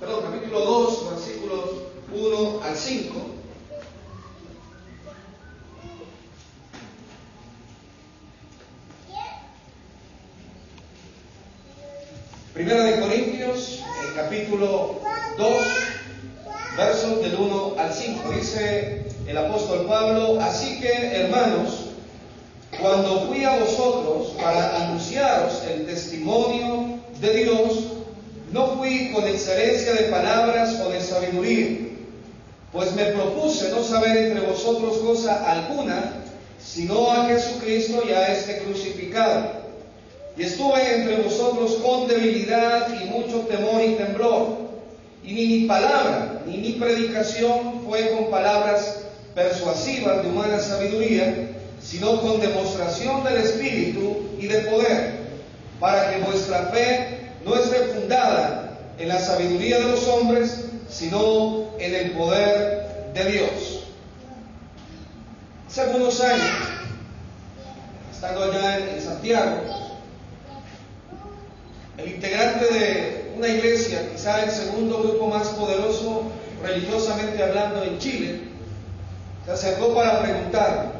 capítulo 2, versículos 1 al 5. Primera de Corintios, el capítulo 2, versos del 1 al 5. Dice el apóstol Pablo: así que, hermanos, cuando fui a vosotros para anunciaros el testimonio de Dios, no fui con excelencia de palabras o de sabiduría, pues me propuse no saber entre vosotros cosa alguna, sino a Jesucristo y a este crucificado. Y estuve entre vosotros con debilidad y mucho temor y temblor, y ni mi palabra ni mi predicación fue con palabras persuasivas de humana sabiduría, sino con demostración del Espíritu y de poder, para que vuestra fe no esté fundada en la sabiduría de los hombres, sino en el poder de Dios. Hace algunos años, estando allá en Santiago, el integrante de una iglesia, quizá el segundo grupo más poderoso religiosamente hablando en Chile, se acercó para preguntar: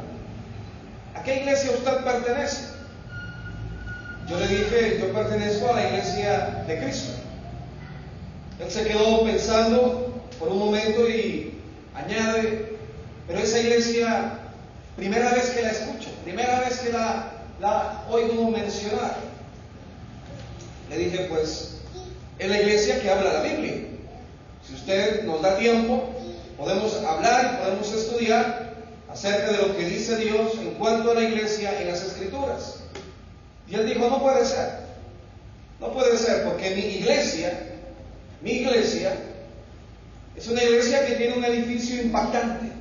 ¿a qué iglesia usted pertenece? Yo le dije: yo pertenezco a la iglesia de Cristo. Él se quedó pensando por un momento y añade: pero esa iglesia, primera vez que la escucho, primera vez que la oigo mencionar. Le dije: pues es la iglesia que habla la Biblia. Si usted nos da tiempo, podemos hablar y podemos estudiar acerca de lo que dice Dios en cuanto a la iglesia en las Escrituras. Y él dijo: no puede ser, porque mi iglesia es una iglesia que tiene un edificio impactante.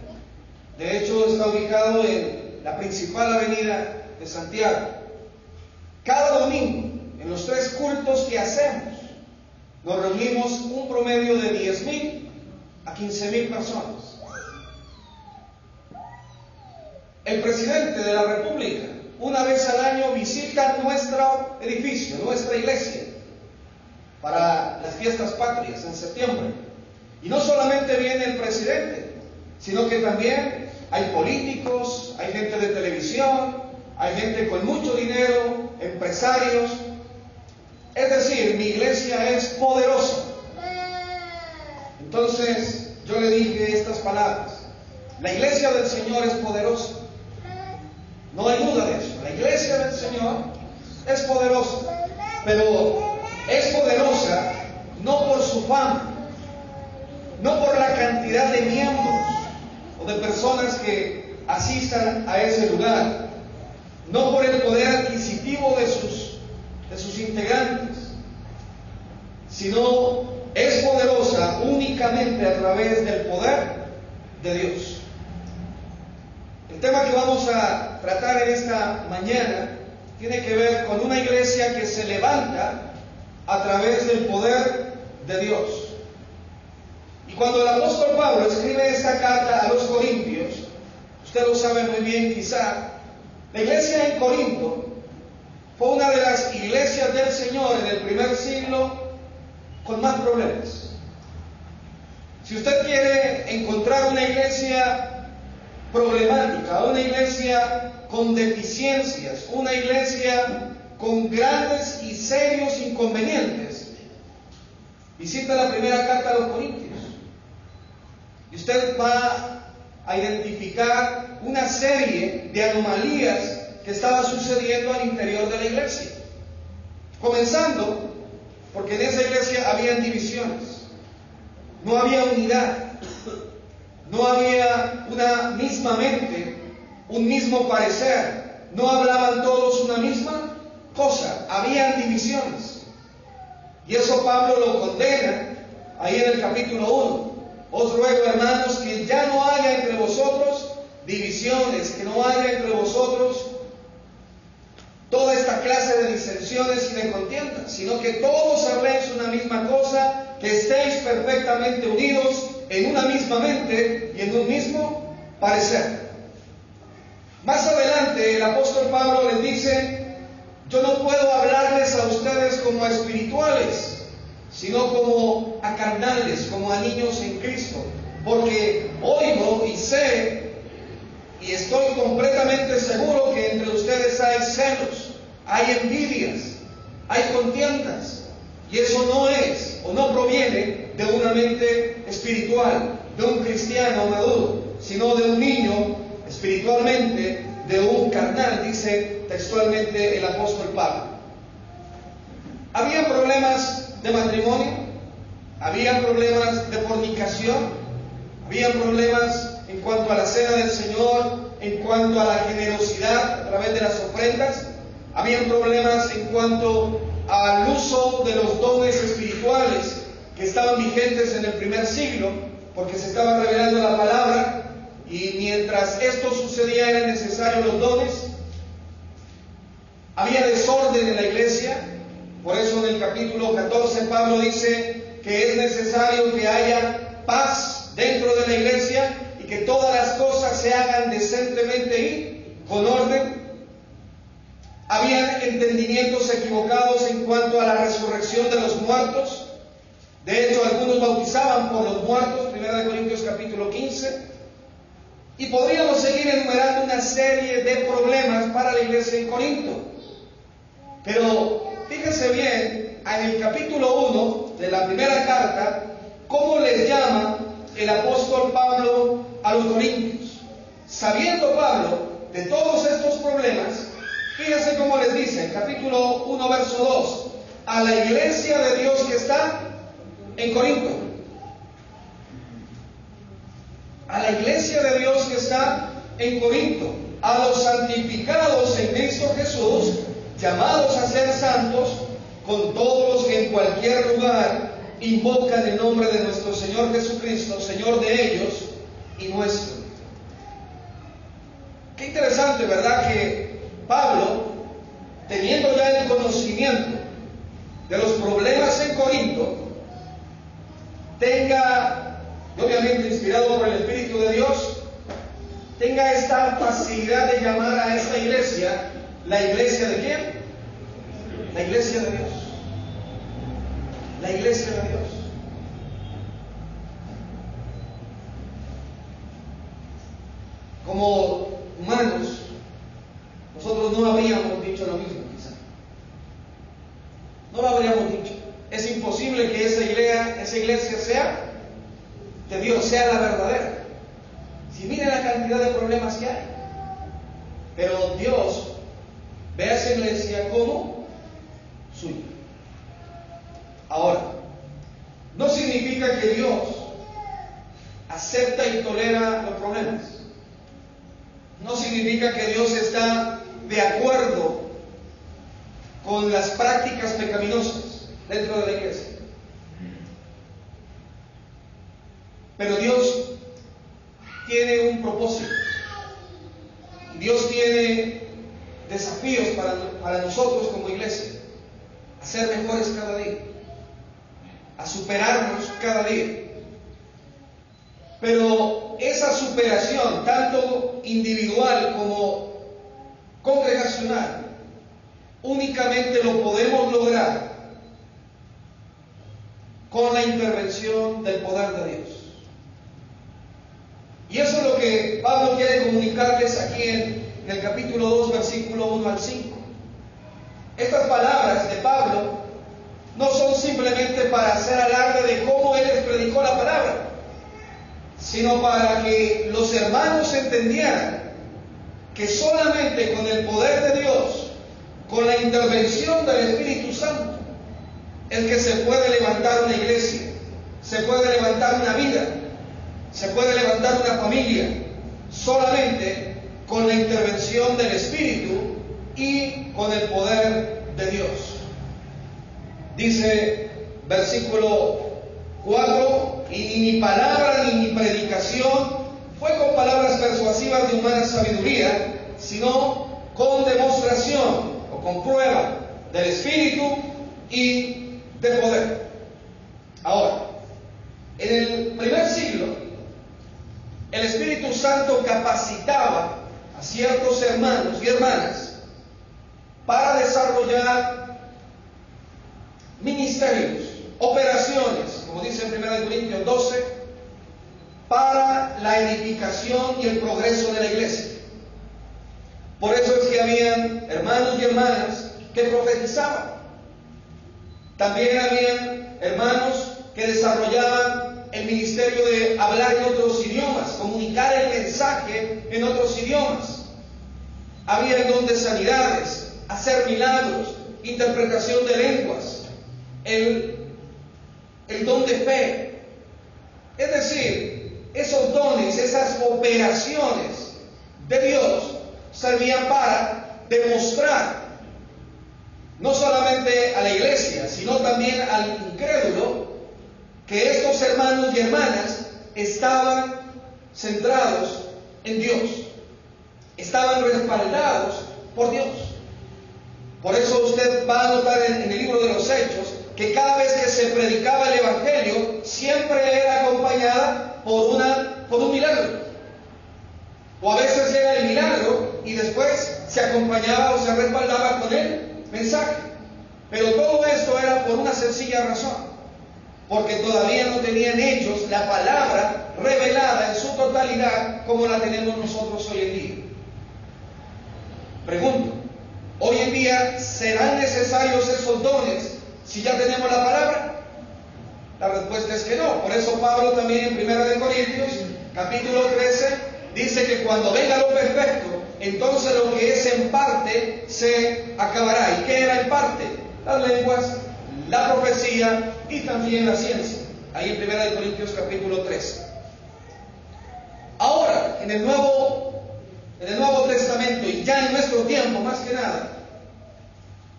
De hecho, está ubicado en la principal avenida de Santiago. Cada domingo, en los 3 cultos que hacemos, nos reunimos un promedio de 10,000 a 15,000 personas. El presidente de la República, una vez al año, visita nuestro edificio, nuestra iglesia, para las fiestas patrias en septiembre. Y no solamente viene el presidente, sino que también hay políticos, hay gente de televisión, hay gente con mucho dinero, empresarios. Es decir, mi iglesia es poderosa. Entonces yo le dije estas palabras: la iglesia del Señor es poderosa. No hay duda de eso. La iglesia del Señor es poderosa, pero es poderosa no por su fama, no por la cantidad de miembros o de personas que asistan a ese lugar, no por el poder adquisitivo de sus integrantes, sino es poderosa únicamente a través del poder de Dios. El tema que vamos a tratar en esta mañana tiene que ver con una iglesia que se levanta a través del poder de Dios. Y cuando el apóstol Pablo escribe esta carta a los Corintios, usted lo sabe muy bien quizá, la iglesia en Corinto fue una de las iglesias del Señor en el primer siglo con más problemas. Si usted quiere encontrar una iglesia problemática, una iglesia con deficiencias, una iglesia con grandes y serios inconvenientes, visita la primera carta a los Corintios y usted va a identificar una serie de anomalías que estaba sucediendo al interior de la iglesia. Comenzando porque en esa iglesia habían divisiones, no había unidad, no había una misma mente, un mismo parecer, no hablaban todos una misma cosa, habían divisiones. Y eso Pablo lo condena ahí en el capítulo 1. Os ruego, hermanos, que ya no haya entre vosotros divisiones, que no haya entre vosotros toda esta clase de disensiones y de contiendas, sino que todos habléis una misma cosa, que estéis perfectamente unidos en una misma mente y en un mismo parecer. Más adelante el apóstol Pablo les dice: yo no puedo hablarles a ustedes como a espirituales, sino como a carnales, como a niños en Cristo. Porque oigo y sé, y estoy completamente seguro que entre ustedes hay celos, hay envidias, hay contiendas. Y eso no es o no proviene de una mente espiritual, de un cristiano maduro, sino de un niño espiritualmente, de un carnal, dice textualmente el apóstol Pablo. Había problemas de matrimonio, había problemas de fornicación, había problemas en cuanto a la cena del Señor, en cuanto a la generosidad a través de las ofrendas, había problemas en cuanto al uso de los dones espirituales que estaban vigentes en el primer siglo, porque se estaba revelando la palabra, y mientras esto sucedía eran necesarios los dones. Había desorden en la iglesia, por eso en el capítulo 14 Pablo dice que es necesario que haya paz dentro de la iglesia y que todas las cosas se hagan decentemente y con orden. Habían entendimientos equivocados en cuanto a la resurrección de los muertos. De hecho, algunos bautizaban por los muertos, 1 Corintios capítulo 15. Y podríamos seguir enumerando una serie de problemas para la iglesia en Corinto. Pero fíjense bien, en el capítulo 1 de la primera carta, cómo les llama el apóstol Pablo a los corintios. Sabiendo Pablo de todos estos problemas, fíjense cómo les dice, capítulo 1, verso 2, a la iglesia de Dios que está en Corinto. A la iglesia de Dios que está en Corinto, a los santificados en Cristo Jesús, llamados a ser santos, con todos los que en cualquier lugar invocan el nombre de nuestro Señor Jesucristo, Señor de ellos y nuestro. Qué interesante, ¿verdad? Que Pablo, teniendo ya el conocimiento de los problemas en Corinto, tenga, obviamente inspirado por el Espíritu de Dios, tenga esta facilidad de llamar a esta iglesia, ¿la iglesia de quién? La iglesia de Dios. La iglesia de Dios. Como humanos, nosotros no habríamos dicho lo mismo, quizá. No lo habríamos dicho. Es imposible que esa iglesia sea de Dios, sea la verdadera. Si miren la cantidad de problemas que hay. Pero Dios ve a esa iglesia como suya. Ahora, no significa que Dios acepta y tolera los problemas. No significa que Dios está de acuerdo con las prácticas pecaminosas dentro de la iglesia. Pero Dios tiene un propósito. Dios tiene desafíos para nosotros como iglesia. A ser mejores cada día. A superarnos cada día. Pero esa superación, tanto individual como congregacional, únicamente lo podemos lograr con la intervención del poder de Dios. Y eso es lo que Pablo quiere comunicarles aquí en el capítulo 2, versículo 1 al 5. Estas palabras de Pablo no son simplemente para hacer alarde de cómo él les predicó la palabra, sino para que los hermanos entendieran que solamente con el poder de Dios, con la intervención del Espíritu Santo, es que se puede levantar una iglesia, se puede levantar una vida, se puede levantar una familia, solamente con la intervención del Espíritu y con el poder de Dios. Dice versículo 4, y ni mi palabra ni mi predicación fue con palabras persuasivas de humana sabiduría, sino con demostración o con prueba del Espíritu y de poder. Ahora, en el primer siglo, el Espíritu Santo capacitaba a ciertos hermanos y hermanas para desarrollar ministerios operaciones, como dice en 1 Corintios 12, para la edificación y el progreso de la iglesia. Por eso es que habían hermanos y hermanas que profetizaban. También habían hermanos que desarrollaban el ministerio de hablar en otros idiomas, comunicar el mensaje en otros idiomas. Había el don de sanidades, hacer milagros, interpretación de lenguas, el don de fe. Es decir, esos dones, esas operaciones de Dios servían para demostrar no solamente a la iglesia, sino también al incrédulo, que estos hermanos y hermanas estaban centrados en Dios, estaban respaldados por Dios. Por eso usted va a notar en el libro de los Hechos que cada vez que se predicaba el Evangelio, siempre era acompañada por un milagro. O a veces era el milagro y después se acompañaba o se respaldaba con el mensaje. Pero todo esto era por una sencilla razón: porque todavía no tenían ellos la palabra revelada en su totalidad como la tenemos nosotros hoy en día. Pregunto, ¿hoy en día serán necesarios esos dones si ya tenemos la palabra? La respuesta es que no. Por eso Pablo también en 1 Corintios capítulo 13 dice que cuando venga lo perfecto, entonces lo que es en parte se acabará. ¿Y qué era en parte? Las lenguas, la profecía y también la ciencia. Ahí en 1 Corintios capítulo 13. Ahora, en el Nuevo Testamento y ya en nuestro tiempo más que nada,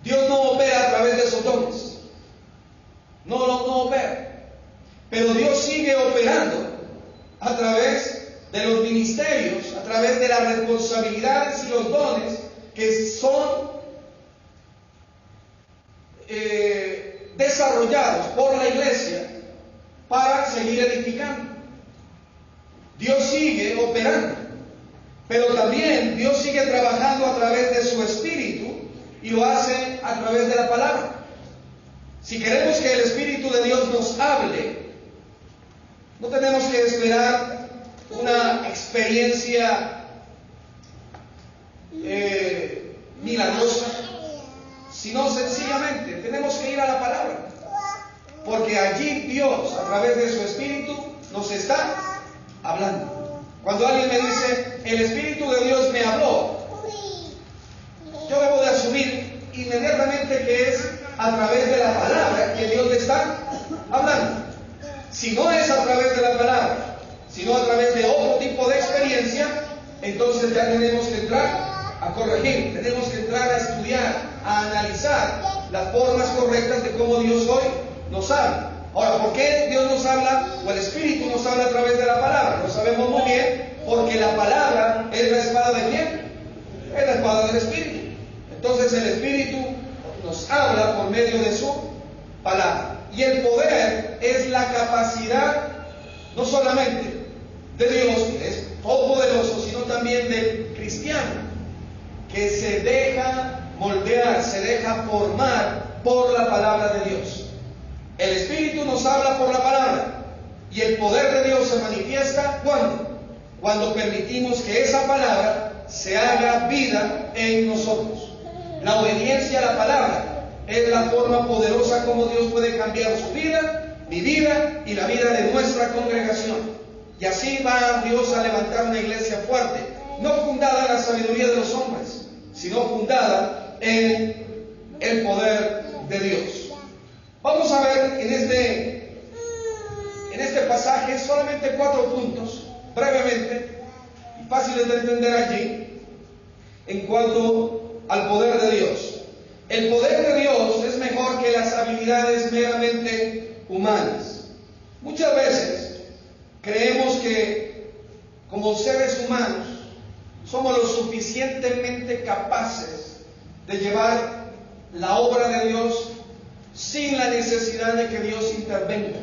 Dios no opera a través de esos dones. No opera. Pero Dios sigue operando a través de los ministerios, a través de las responsabilidades y los dones que son desarrollados por la iglesia para seguir edificando. Dios sigue operando, pero también Dios sigue trabajando a través de su Espíritu y lo hace a través de la palabra. Si queremos que el Espíritu de Dios nos hable, no tenemos que esperar una experiencia milagrosa, sino sencillamente tenemos que ir a la palabra, porque allí Dios, a través de su Espíritu, nos está hablando. Cuando alguien me dice, el Espíritu de Dios me habló, yo debo de asumir inmediatamente que es a través de la palabra que Dios le está hablando. Si no es a través de la palabra, sino a través de otro tipo de experiencia, entonces ya tenemos que entrar a corregir, tenemos que entrar a estudiar, a analizar las formas correctas de cómo Dios hoy nos habla. Ahora, ¿por qué Dios nos habla o el Espíritu nos habla a través de la palabra? Lo sabemos muy bien, porque la palabra es la espada de quién? Es la espada del Espíritu. Entonces el Espíritu nos habla por medio de su palabra. Y el poder es la capacidad no solamente de Dios, que es todopoderoso, sino también del cristiano, que se deja moldear, se deja formar por la palabra de Dios. El Espíritu nos habla por la palabra, y el poder de Dios se manifiesta cuando permitimos que esa palabra se haga vida en nosotros. La obediencia a la palabra es la forma poderosa como Dios puede cambiar su vida, mi vida y la vida de nuestra congregación. Y así va Dios a levantar una iglesia fuerte, no fundada en la sabiduría de los hombres, sino fundada en el poder de Dios. Vamos a ver en este pasaje solamente 4 puntos, brevemente y fáciles de entender allí, en cuanto al poder de Dios. El poder de Dios es mejor que las habilidades meramente humanas. Muchas veces creemos que como seres humanos somos lo suficientemente capaces de llevar la obra de Dios sin la necesidad de que Dios intervenga.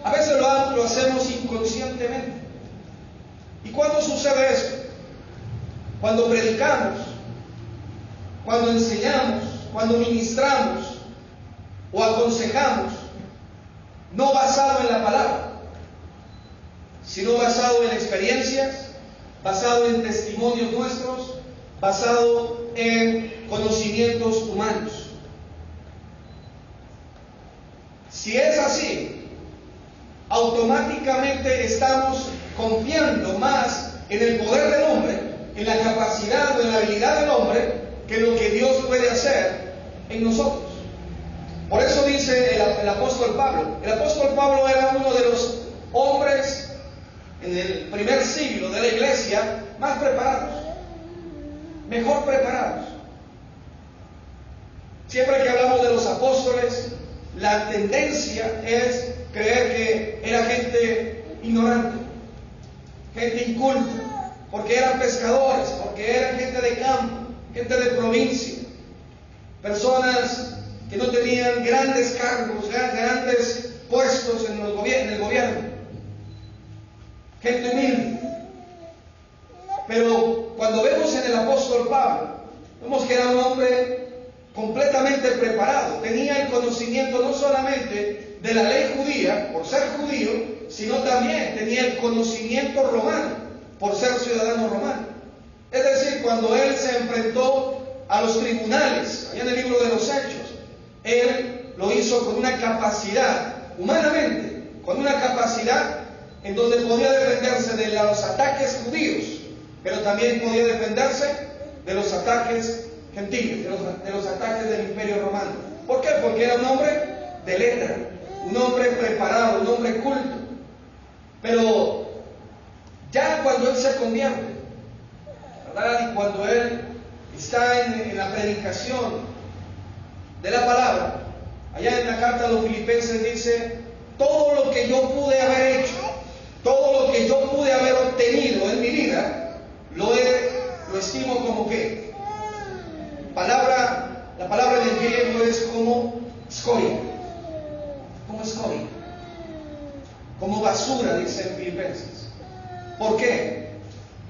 A veces lo hacemos inconscientemente. ¿Y cuándo sucede eso? Cuando predicamos, cuando enseñamos, cuando ministramos, o aconsejamos, no basado en la palabra, sino basado en experiencias, basado en testimonios nuestros, basado en conocimientos humanos. Si es así, automáticamente estamos confiando más en el poder del hombre, en la capacidad o en la habilidad del hombre, que lo que Dios puede hacer en nosotros. Por eso dice el apóstol Pablo. El apóstol Pablo era uno de los hombres en el primer siglo de la iglesia más preparados, mejor preparados. Siempre que hablamos de los apóstoles, la tendencia es creer que era gente ignorante, gente inculta, porque eran pescadores, porque eran gente de campo, gente de provincia, personas que no tenían grandes cargos, grandes puestos en el gobierno, gente humilde. Pero cuando vemos en el apóstol Pablo, vemos que era un hombre completamente preparado, tenía el conocimiento no solamente de la ley judía, por ser judío, sino también tenía el conocimiento romano, por ser ciudadano romano. Es decir, cuando él se enfrentó a los tribunales, allá en el libro de los Hechos, él lo hizo con una capacidad, humanamente, con una capacidad en donde podía defenderse de los ataques judíos, pero también podía defenderse de los ataques gentiles, de los ataques del Imperio Romano. ¿Por qué? Porque era un hombre de letra, un hombre preparado, un hombre culto. Pero ya cuando él se convierte, ¿verdad? Y cuando él está en la predicación de la palabra, allá en la carta a los Filipenses dice: todo lo que yo pude haber hecho, todo lo que yo pude haber obtenido en mi vida, lo estimo como que la palabra en el griego es como escoria, como basura, dice en Filipenses. ¿Por qué?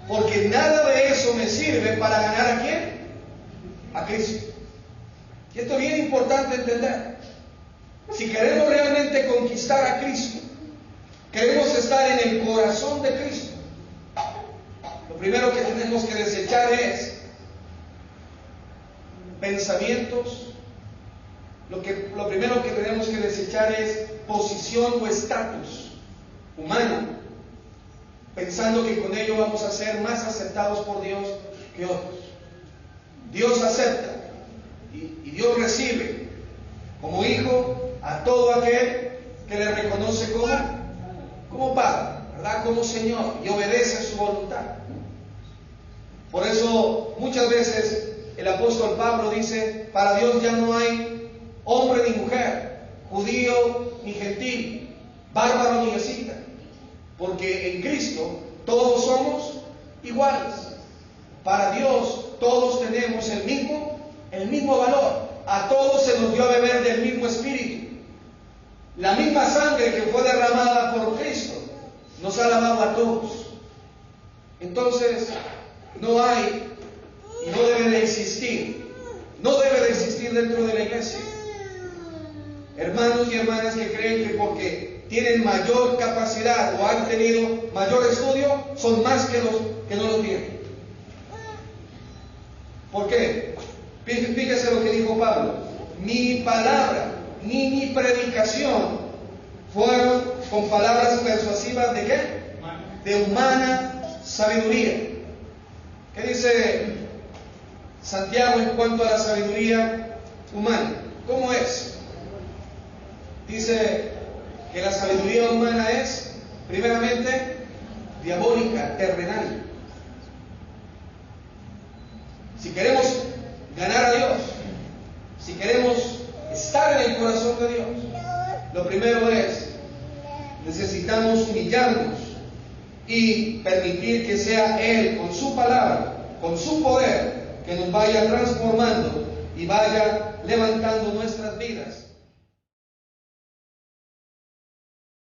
Porque nada de eso me sirve para ganar ¿a quién? A Cristo. Y esto es bien importante entender. Si queremos realmente conquistar a Cristo, queremos estar en el corazón de Cristo, lo primero que tenemos que desechar es pensamientos. Lo primero que tenemos que desechar es posición o estatus humano, pensando que con ello vamos a ser más aceptados por Dios que otros. Dios acepta y Dios recibe como hijo a todo aquel que le reconoce como Padre, ¿verdad? Como Señor, y obedece a su voluntad. Por eso muchas veces el apóstol Pablo dice: para Dios ya no hay hombre ni mujer, judío ni gentil, bárbaro ni escita, porque en Cristo todos somos iguales. Para Dios todos tenemos el mismo valor. A todos se nos dio a beber del mismo espíritu. La misma sangre que fue derramada por Cristo nos ha lavado a todos. Entonces, no hay y no debe de existir dentro de la iglesia hermanos y hermanas que creen que porque tienen mayor capacidad o han tenido mayor estudio son más que los que no lo tienen. ¿Por qué? Fíjese lo que dijo Pablo: mi palabra ni mi predicación fueron con palabras persuasivas ¿de qué? De humana sabiduría. ¿Qué dice Santiago en cuanto a la sabiduría humana? ¿Cómo es? Dice que la sabiduría humana es, primeramente, diabólica, terrenal. Si queremos ganar a Dios, si queremos estar en el corazón de Dios, lo primero es, necesitamos humillarnos y permitir que sea Él, con su palabra, con su poder, que nos vaya transformando y vaya levantando nuestras vidas.